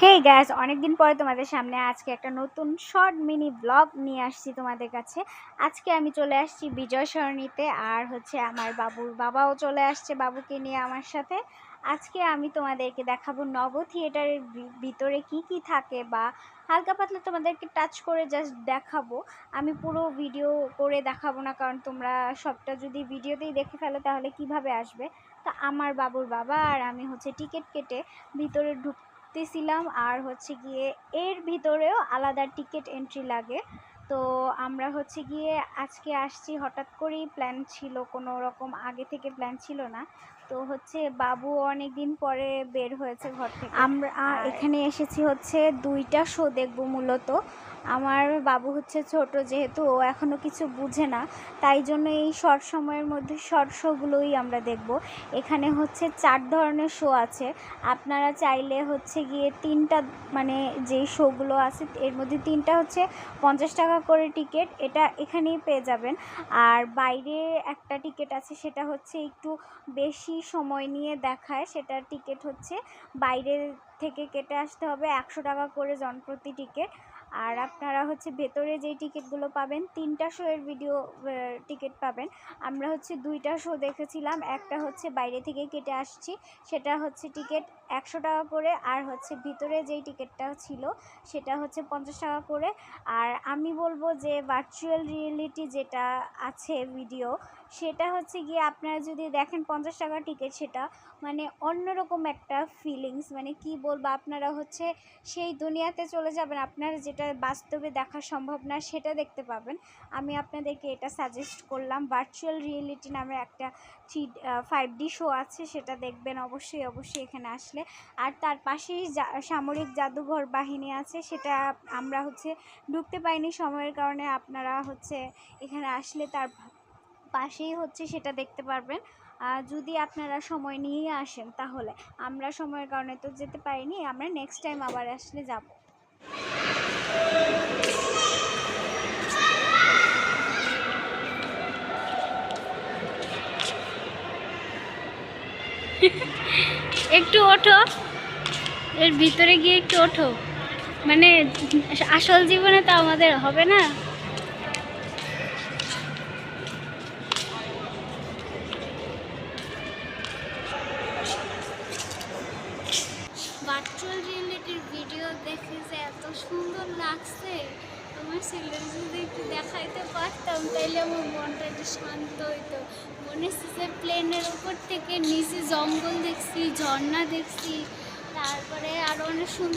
Hey guys, অনেকদিন পরে তোমাদের সামনে আজকে একটা নতুন শর্ট মিনি ব্লগ নিয়ে আসছি তোমাদের কাছে। আজকে আমি চলে আসছি বিজয় সরণিতে, আর আমার বাবুর বাবাও চলে আসছে বাবুকে নিয়ে আমার সাথে। আজকে আমি তোমাদেরকে দেখাবো নব থিয়েটারের ভিতরে কি কি থাকে, বা হালকা পাতলা তোমাদেরকে টাচ করে জাস্ট দেখাবো। আমি পুরো ভিডিও করে দেখাবো না, কারণ তোমরা সবটা যদি ভিডিওতেই দেখে ফেলো তাহলে কিভাবে আসবে। তা আমার বাবুর বাবা আর আমি টিকিট কেটে ভিতরে ঢুকতেছিলাম, আর গিয়ে এর ভিতরেও আলাদা টিকিট এন্ট্রি লাগে। তো আমরা গিয়ে আজকে আসছি, হঠাৎ করেই প্ল্যান ছিল, কোনো রকম আগে থেকে প্ল্যান ছিল না। তো বাবু অনেক দিন পরে বের হয়েছে ঘর থেকে। আমরা এখানে এসেছি দুইটা শো দেখবো মূলত। আমার বাবু ছোট, যেহেতু ও এখনও কিছু বুঝে না, তাই জন্য এই শর্ট সময়ের মধ্যে শর্ট শোগুলোই আমরা দেখব। এখানে 4 ধরনের শো আছে। আপনারা চাইলে গিয়ে 3টা, মানে যেই শোগুলো আছে এর মধ্যে 3টা 50 টাকা করে টিকিট, এটা এখানেই পেয়ে যাবেন। আর বাইরে একটা টিকিট আছে, সেটা একটু বেশি সময় নিয়ে দেখায়, সেটার টিকিট বাইরে থেকে কেটে আসতে হবে 100 টাকা করে জনপ্রতি টিকিট। আর আপনারা ভেতরে যেই টিকিটগুলো পাবেন, 3টা শো এর ভিডিও টিকিট পাবেন। আমরা 2টা শো দেখেছিলাম, একটা বাইরে থেকে কেটে আসছি, সেটা টিকিট 100 টাকা করে, আর ভিতরে যেই টিকিটটা ছিল সেটা 50 টাকা করে। আর আমি বলবো যে ভার্চুয়াল রিয়েলিটি যেটা আছে ভিডিও, সেটা গিয়ে আপনারা যদি দেখেন 50 টাকা টিকিট, সেটা মানে অন্যরকম একটা ফিলিংস, মানে কি বলবো, আপনারা সেই দুনিয়াতে চলে যাবেন, আপনারা যেটা বাস্তবে দেখা সম্ভব না সেটা দেখতে পাবেন। আমি আপনাদেরকে এটা সাজেস্ট করলাম। ভার্চুয়াল রিয়েলিটি নামে একটা 5D শো আছে, সেটা দেখবেন অবশ্যই এখানে আসলে। আর তার পাশেই সামরিক জাদুঘর বাহিনী আছে, সেটা আমরা ঢুকতে পাইনি সময়ের কারণে। আপনারা এখানে আসলে তার পাশেই সেটা দেখতে পারবেন। যদি আপনারা সময় নিয়ে আসেন তাহলে। আমরা সময়ের কারণে তো যেতে পারিনি, আমরা নেক্সট টাইম আবার আসলে যাব। একটু ওঠো, এর ভিতরে গিয়ে একটু ওঠো, মানে আসল জীবনে তো আমাদের হবে না। ভার্চুয়াল রিয়েলিটির ভিডিও দেখে যে এত সুন্দর লাগছে, আমার ছেলের যদি একটু দেখাইতে পারতাম তাইলে আমার মনটা একটু শান্ত হইতো। মনে হচ্ছে যে প্লেনের উপর থেকে নিচে জঙ্গল দেখছি, ঝর্ণা দেখছি, তারপরে আরও অনেক সুন্দর